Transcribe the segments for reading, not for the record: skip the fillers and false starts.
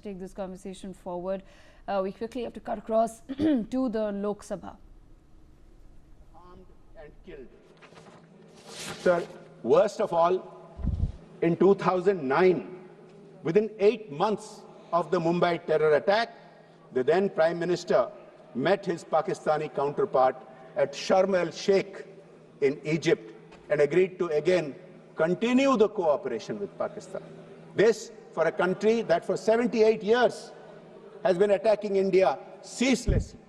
Take this conversation forward. We quickly have to cut across to the Lok Sabha. Armed and killed. Sir, worst of all, in 2009, within 8 months of the Mumbai terror attack, the then Prime Minister met his Pakistani counterpart at Sharm el-Sheikh in Egypt and agreed to again continue the cooperation with Pakistan. This for a country that for 78 years has been attacking India ceaselessly.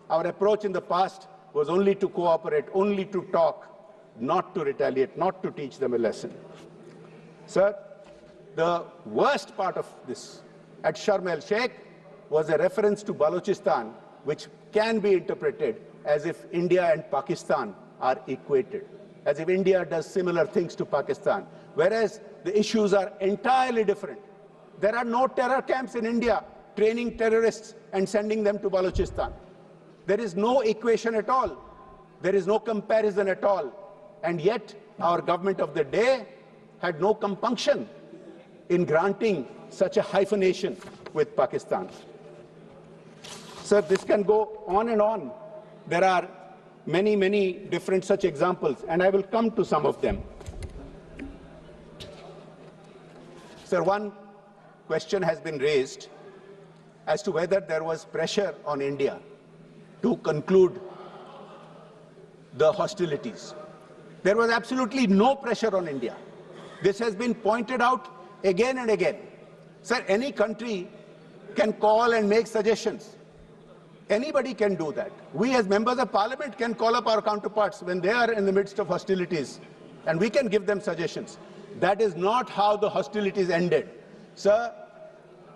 Our approach in the past was only to cooperate, only to talk, not to retaliate, not to teach them a lesson. Sir, the worst part of this at Sharm el-Sheikh was a reference to Balochistan, which can be interpreted as if India and Pakistan are equated, as if India does similar things to Pakistan, whereas the issues are entirely different. There are no terror camps in India training terrorists and sending them to Balochistan. There is no equation at all. There is no comparison at all. And yet, our government of the day had no compunction in granting such a hyphenation with Pakistan. Sir, this can go on and on. There are many, many different such examples, and I will come to some of them. Sir, one question has been raised as to whether there was pressure on India to conclude the hostilities. There was absolutely no pressure on India. This has been pointed out again and again. Sir, any country can call and make suggestions. Anybody can do that. We as members of parliament can call up our counterparts when they are in the midst of hostilities, and we can give them suggestions. That is not how the hostilities ended. Sir,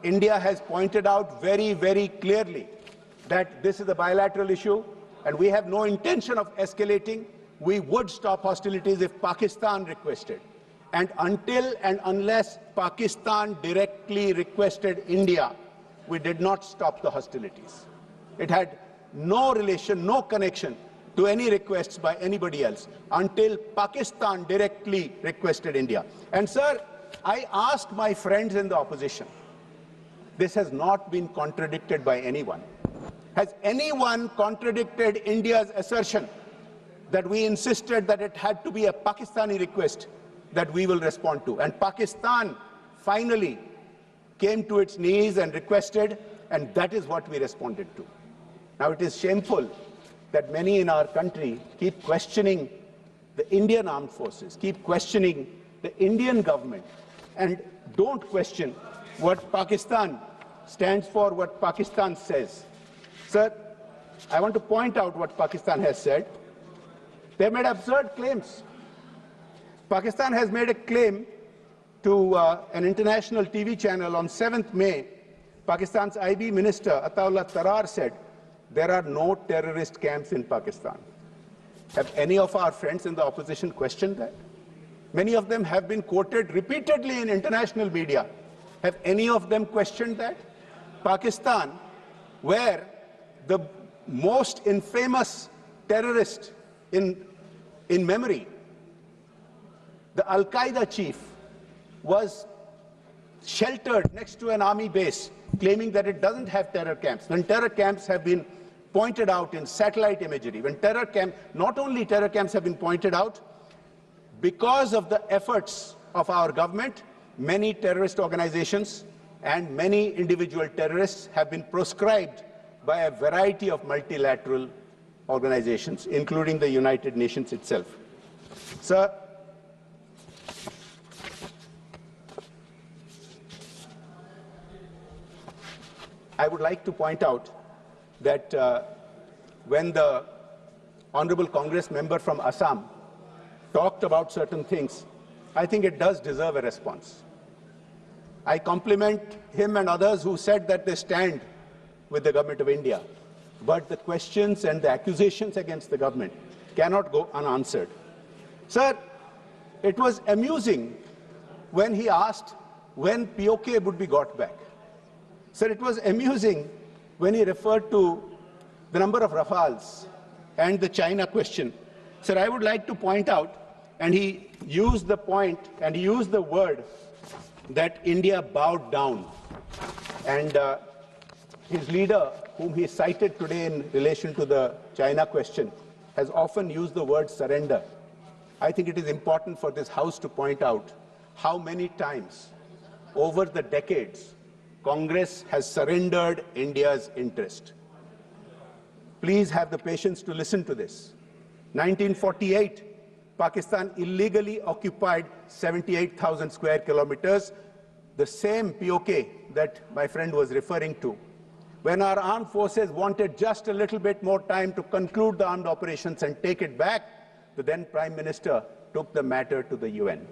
India has pointed out very, very clearly that this is a bilateral issue, and we have no intention of escalating. We would stop hostilities if Pakistan requested. And until and unless Pakistan directly requested India, we did not stop the hostilities. It had no relation, no connection to any requests by anybody else until Pakistan directly requested India. And sir, I asked my friends in the opposition, this has not been contradicted by anyone. Has anyone contradicted India's assertion that we insisted that it had to be a Pakistani request that we will respond to? And Pakistan finally came to its knees and requested, and that is what we responded to. Now, it is shameful that many in our country keep questioning the Indian armed forces, keep questioning the Indian government, and don't question what Pakistan stands for, what Pakistan says. Sir, I want to point out what Pakistan has said. They have made absurd claims. Pakistan has made a claim to an international TV channel on 7th May. Pakistan's IB Minister Ataullah Tarar said, there are no terrorist camps in Pakistan. Have any of our friends in the opposition questioned that? Many of them have been quoted repeatedly in international media. Have any of them questioned that? Pakistan, where the most infamous terrorist in memory, the Al-Qaeda chief, was sheltered next to an army base, claiming that it doesn't have terror camps, when terror camps have been pointed out in satellite imagery, when not only terror camps have been pointed out, because of the efforts of our government, many terrorist organizations and many individual terrorists have been proscribed by a variety of multilateral organizations, including the United Nations itself. Sir, I would like to point out that when the Honorable Congress member from Assam talked about certain things, I think it does deserve a response. I compliment him and others who said that they stand with the government of India, but the questions and the accusations against the government cannot go unanswered. Sir, it was amusing when he asked when POK would be got back. Sir, it was amusing when he referred to the number of Rafales and the China question. Sir, I would like to point out, and he used the point and he used the word that India bowed down. And his leader, whom he cited today in relation to the China question, has often used the word surrender. I think it is important for this House to point out how many times over the decades Congress has surrendered India's interest. Please have the patience to listen to this. 1948, Pakistan illegally occupied 78,000 square kilometers, the same POK that my friend was referring to. When our armed forces wanted just a little bit more time to conclude the armed operations and take it back, the then Prime Minister took the matter to the UN.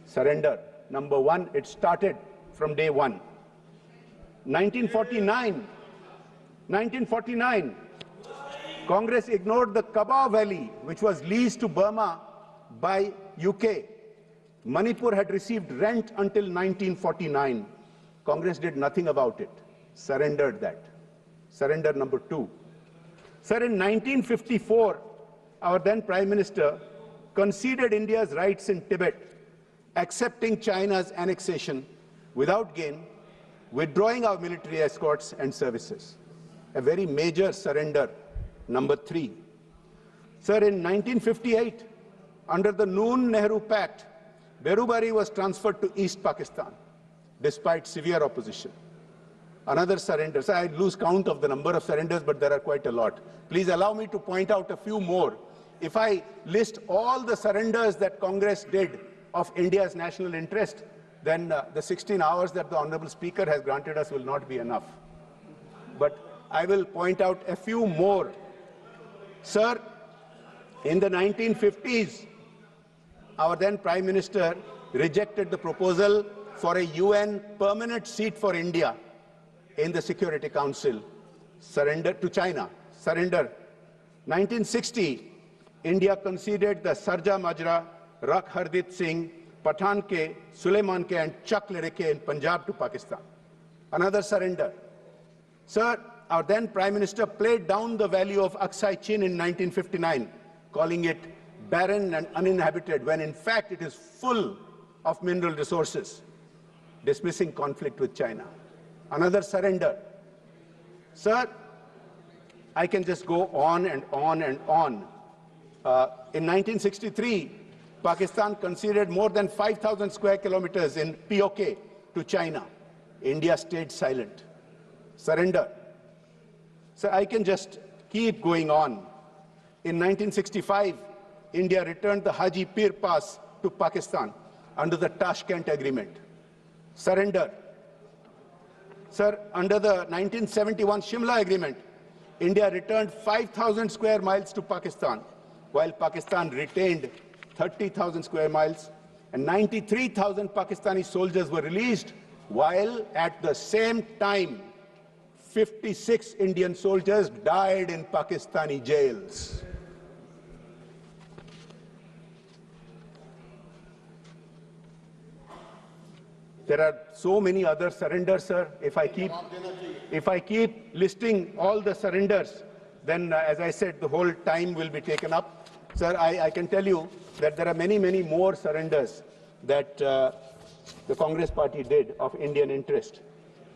Surrender, number one, it started from day one. 1949, Congress ignored the Kabah Valley, which was leased to Burma by UK. Manipur had received rent until 1949. Congress did nothing about it, surrendered that. Surrender number two. Sir, in 1954, our then Prime Minister conceded India's rights in Tibet, accepting China's annexation without gain, withdrawing our military escorts and services. A very major surrender, number three. Sir, in 1958, under the Noon-Nehru Pact, Berubari was transferred to East Pakistan, despite severe opposition. Another surrender. So I lose count of the number of surrenders, but there are quite a lot. Please allow me to point out a few more. If I list all the surrenders that Congress did of India's national interest, then the 16 hours that the Honorable Speaker has granted us will not be enough. But I will point out a few more. Sir, in the 1950s, our then Prime Minister rejected the proposal for a UN permanent seat for India in the Security Council. Surrender to China. Surrender. 1960, India conceded the Sarja Majra, Rakh Hardit Singh, Pathan Ke, Suleiman Ke and Chak Lereke in Punjab to Pakistan. Another surrender. Sir, our then Prime Minister played down the value of Aksai Chin in 1959, calling it barren and uninhabited, when in fact it is full of mineral resources, dismissing conflict with China. Another surrender. Sir, I can just go on and on and on. In 1963, Pakistan conceded more than 5,000 square kilometers in POK to China. India stayed silent. Surrender. So I can just keep going on. In 1965, India returned the Haji Pir Pass to Pakistan under the Tashkent Agreement. Surrender. Sir, under the 1971 Shimla Agreement, India returned 5,000 square miles to Pakistan, while Pakistan retained 30,000 square miles, and 93,000 Pakistani soldiers were released, while at the same time, 56 Indian soldiers died in Pakistani jails. There are so many other surrenders, sir. If I keep listing all the surrenders, then, as I said, the whole time will be taken up. Sir, I can tell you that there are many, many more surrenders that the Congress party did of Indian interest.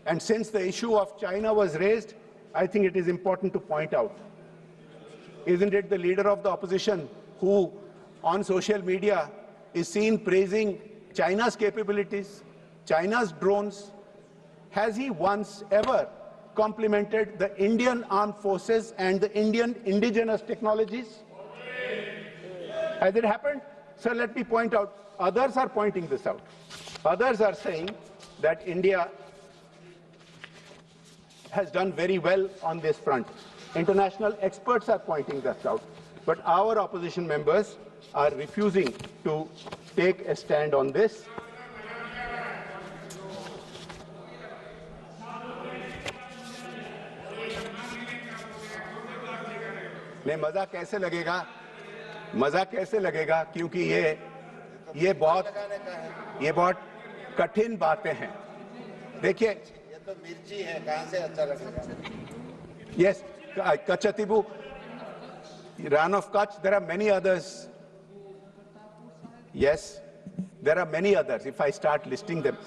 And since the issue of China was raised, I think it is important to point out, isn't it the leader of the opposition who, on social media, is seen praising China's capabilities, China's drones? Has he once ever complimented the Indian armed forces and the Indian indigenous technologies? Has it happened? Sir, let me point out, others are pointing this out. Others are saying that India has done very well on this front. International experts are pointing this out. But our opposition members are refusing to take a stand on this. नहीं, मजा कैसे लगेगा? मजा कैसे लगेगा? क्योंकि ये बहुत कठिन बातें हैं. देखिए, ये तो मिर्ची है, कहां से अच्छा लगेगा? Yes, Kachatibu, Ran of Kutch, there are many others. Yes, there are many others if I start listing them.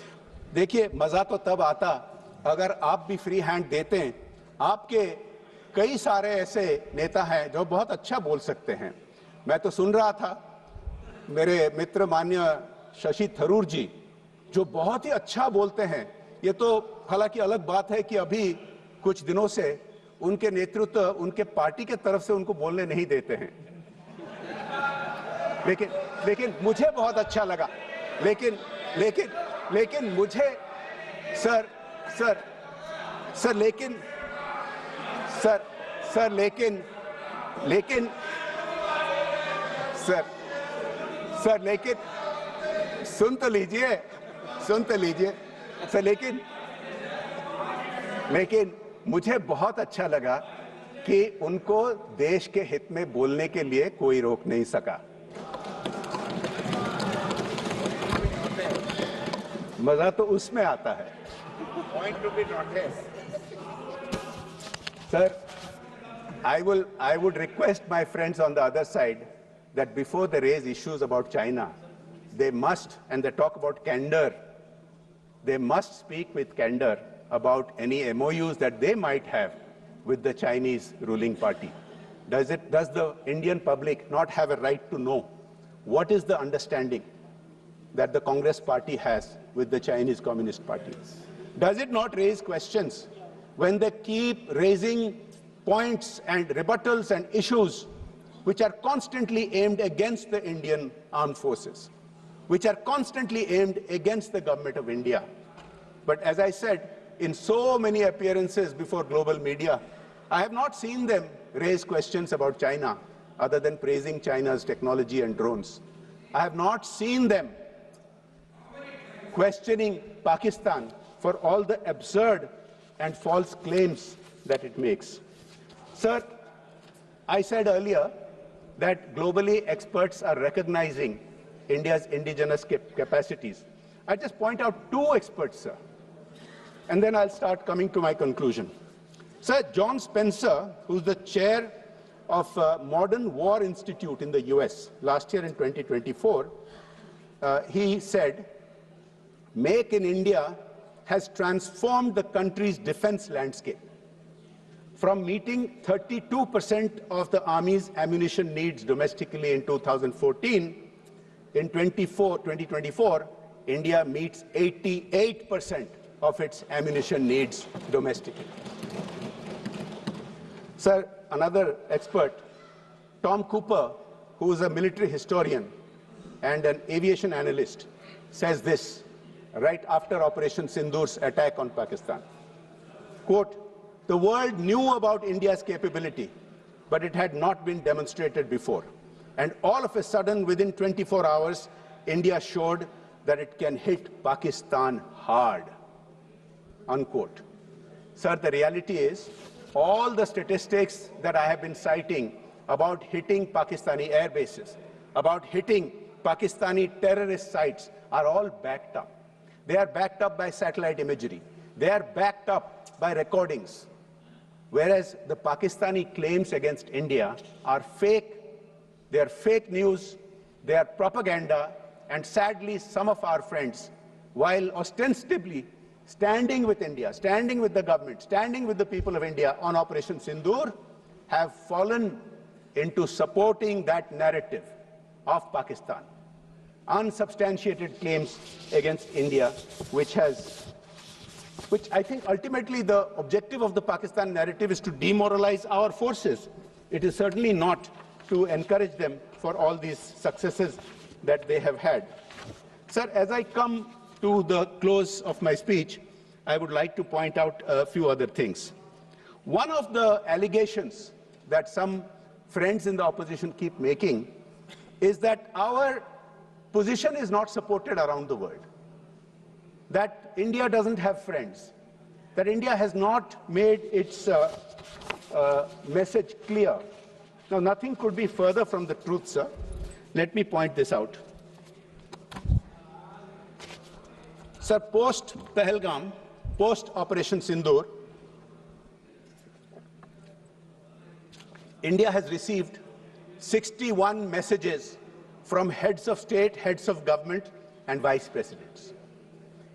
देखिए, मजा तो तब आता अगर आप भी फ्री हैंड देते हैं, आपके कई सारे ऐसे नेता हैं जो बहुत अच्छा बोल सकते हैं। मैं तो सुन रहा था मेरे मित्र मान्य शशि थरूर जी जो बहुत ही अच्छा बोलते हैं। ये तो हालांकि अलग बात है कि अभी कुछ दिनों से उनके नेतृत्व उनके पार्टी के तरफ से उनको बोलने नहीं देते हैं, लेकिन मुझे बहुत अच्छा लगा। लेकिन मुझे सर सुन तो लीजिए सर, लेकिन मुझे बहुत अच्छा लगा कि उनको देश के हित में बोलने के लिए कोई रोक नहीं सका। मजा तो उसमें आता है। Point to be noted. Sir, I would request my friends on the other side that before they raise issues about China, they must, and they talk about candor, they must speak with candor about any MOUs that they might have with the Chinese ruling party. Does the Indian public not have a right to know what is the understanding that the Congress party has with the Chinese Communist Party? Does it not raise questions when they keep raising points and rebuttals and issues which are constantly aimed against the Indian armed forces, which are constantly aimed against the government of India? But as I said, in so many appearances before global media, I have not seen them raise questions about China other than praising China's technology and drones. I have not seen them questioning Pakistan for all the absurd and false claims that it makes. Sir, I said earlier that globally experts are recognizing India's indigenous capacities. I just point out two experts, sir, and then I'll start coming to my conclusion. Sir, John Spencer, who's the chair of Modern War Institute in the US last year in 2024, he said, "Make in India has transformed the country's defense landscape. From meeting 32% of the Army's ammunition needs domestically in 2014, in 2024, India meets 88% of its ammunition needs domestically." Sir, another expert, Tom Cooper, who is a military historian and an aviation analyst, says this right after Operation Sindhur's attack on Pakistan. Quote, "The world knew about India's capability, but it had not been demonstrated before. And all of a sudden, within 24 hours, India showed that it can hit Pakistan hard." Unquote. Sir, the reality is, all the statistics that I have been citing about hitting Pakistani air bases, about hitting Pakistani terrorist sites, are all backed up. They are backed up by satellite imagery. They are backed up by recordings. Whereas the Pakistani claims against India are fake. They are fake news. They are propaganda. And sadly, some of our friends, while ostensibly standing with India, standing with the government, standing with the people of India on Operation Sindoor, have fallen into supporting that narrative of Pakistan. Unsubstantiated claims against India, which I think ultimately the objective of the Pakistan narrative is to demoralize our forces. It is certainly not to encourage them for all these successes that they have had. Sir, as I come to the close of my speech, I would like to point out a few other things. One of the allegations that some friends in the opposition keep making is that our position is not supported around the world, that India doesn't have friends, that India has not made its message clear. Now, nothing could be further from the truth, sir. Let me point this out. Sir, post-Pahalgam, post-Operation Sindoor, India has received 61 messages from heads of state, heads of government, and vice presidents.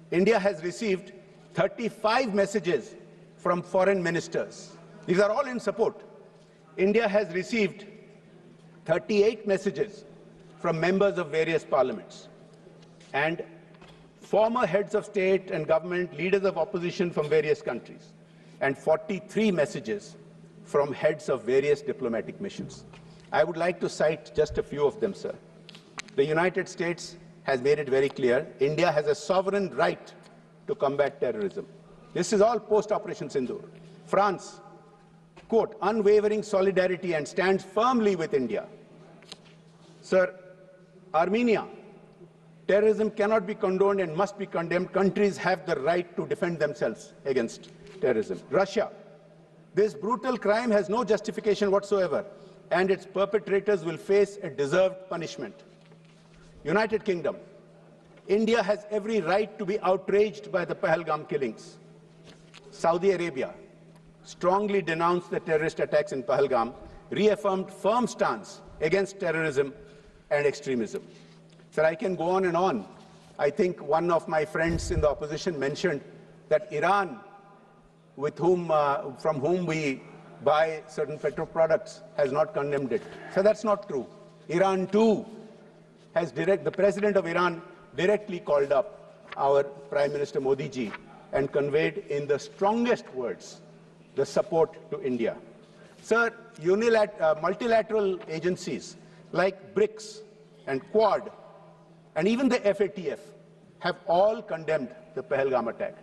India has received 35 messages from foreign ministers. These are all in support. India has received 38 messages from members of various parliaments and former heads of state and government, leaders of opposition from various countries, and 43 messages from heads of various diplomatic missions. I would like to cite just a few of them, sir. The United States has made it very clear, India has a sovereign right to combat terrorism. This is all post-Operation Sindoor. France, quote, unwavering solidarity and stands firmly with India. Sir, Armenia, terrorism cannot be condoned and must be condemned. Countries have the right to defend themselves against terrorism. Russia, this brutal crime has no justification whatsoever, and its perpetrators will face a deserved punishment. United Kingdom, India has every right to be outraged by the Pahalgam killings. Saudi Arabia strongly denounced the terrorist attacks in Pahalgam, reaffirmed firm stance against terrorism and extremism. Sir, I can go on and on. I think one of my friends in the opposition mentioned that Iran, from whom we buy certain petro products, has not condemned it. So that's not true. Iran too has the president of Iran directly called up our Prime Minister Modi ji and conveyed in the strongest words the support to India. Sir, multilateral agencies like BRICS and Quad and even the FATF have all condemned the Pahalgam attack.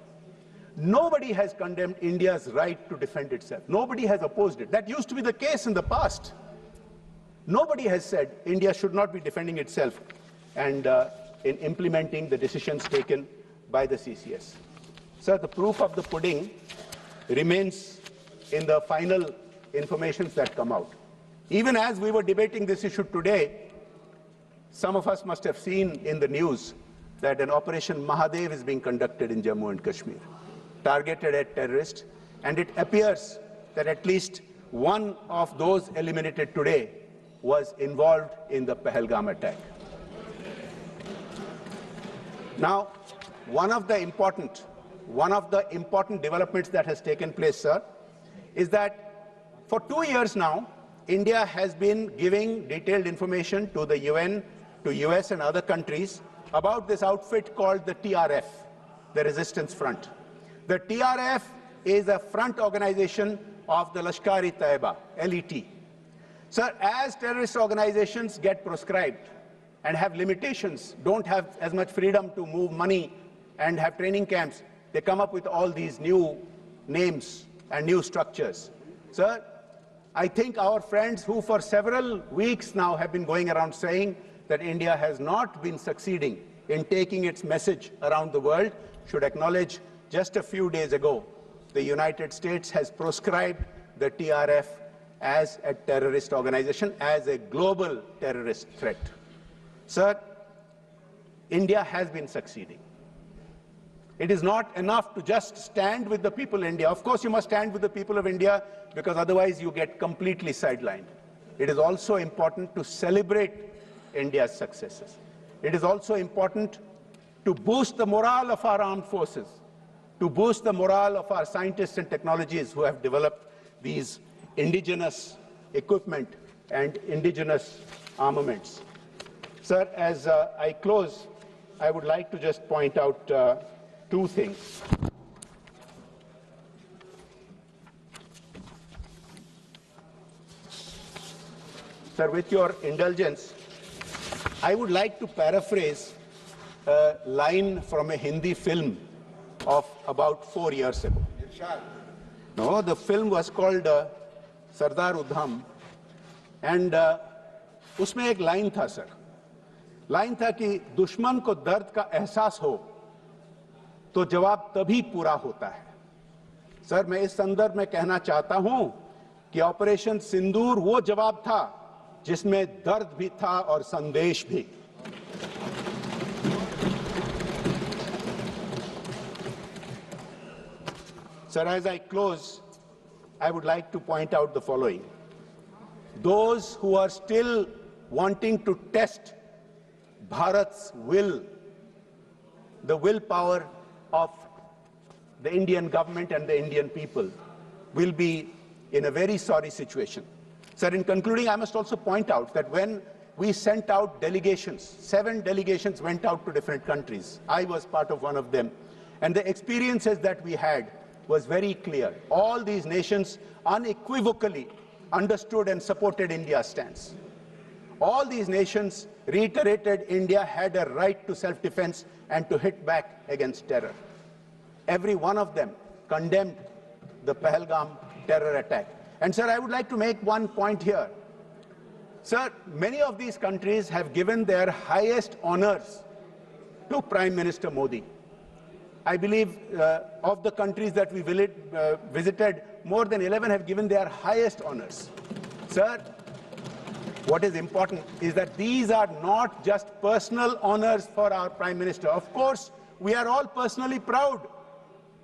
Nobody has condemned India's right to defend itself. Nobody has opposed it. That used to be the case in the past. Nobody has said India should not be defending itself and in implementing the decisions taken by the CCS. Sir, the proof of the pudding remains in the final information that come out. Even as we were debating this issue today, some of us must have seen in the news that an Operation Mahadev is being conducted in Jammu and Kashmir, targeted at terrorists, and it appears that at least one of those eliminated today was involved in the Pahalgam attack. Now, one of the important developments that has taken place, sir, is that for 2 years now, India has been giving detailed information to the UN, to US and other countries about this outfit called the TRF, the Resistance Front. The TRF is a front organization of the Lashkar-e-Taiba, LET. Sir, as terrorist organizations get proscribed and have limitations, don't have as much freedom to move money and have training camps, they come up with all these new names and new structures. Sir, I think our friends who for several weeks now have been going around saying that India has not been succeeding in taking its message around the world should acknowledge just a few days ago, the United States has proscribed the TRF as a terrorist organization, as a global terrorist threat. Sir, India has been succeeding. It is not enough to just stand with the people of India. Of course, you must stand with the people of India because otherwise you get completely sidelined. It is also important to celebrate India's successes. It is also important to boost the morale of our armed forces, to boost the morale of our scientists and technologists who have developed these indigenous equipment and indigenous armaments. Sir, as I close, I would like to just point out two things. Sir, with your indulgence, I would like to paraphrase a line from a Hindi film of about 4 years ago. No, the film was called Sardar Udham, and उसमें एक line था sir, line था कि दुश्मन को दर्द का एहसास हो तो जवाब तभी पूरा होता है. सर, मैं इस संदर्भ में कहना चाहता हूं कि ऑपरेशन सिंदूर वो जवाब था जिसमें दर्द भी था और संदेश भी. Sir, as I close, I would like to point out the following. Those who are still wanting to test Bharat's will, the willpower of the Indian government and the Indian people will be in a very sorry situation. Sir, in concluding, I must also point out that when we sent out delegations, 7 delegations went out to different countries. I was part of one of them. And the experiences that we had was very clear. All these nations unequivocally understood and supported India's stance. All these nations reiterated India had a right to self-defense and to hit back against terror. Every one of them condemned the Pahalgam terror attack. And sir, I would like to make one point here. Sir, many of these countries have given their highest honors to Prime Minister Modi. I believe of the countries that we visited, more than 11 have given their highest honors. Sir, what is important is that these are not just personal honors for our Prime Minister. Of course, we are all personally proud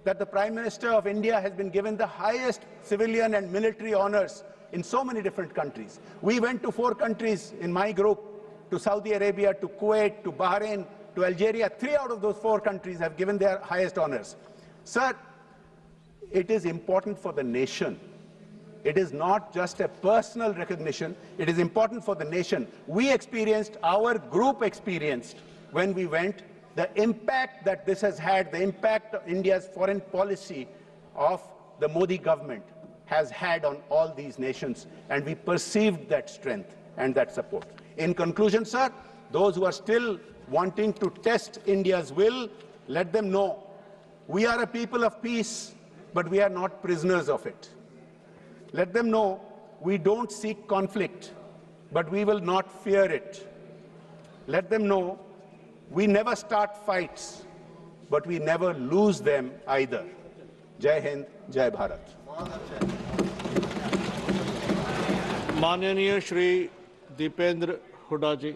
that the Prime Minister of India has been given the highest civilian and military honors in so many different countries. We went to 4 countries in my group, to Saudi Arabia, to Kuwait, to Bahrain, to Algeria. 3 out of those 4 countries have given their highest honors. Sir, it is important for the nation. It is not just a personal recognition. It is important for the nation. We experienced, our group experienced, when we went, the impact that this has had, the impact of India's foreign policy of the Modi government has had on all these nations, and we perceived that strength and that support. In conclusion, sir, those who are still wanting to test India's will, let them know we are a people of peace, but we are not prisoners of it. Let them know we don't seek conflict, but we will not fear it. Let them know we never start fights, but we never lose them either. Jai Hind, Jai Bharat. माननीय श्री दीपेंद्र हुड्डा जी।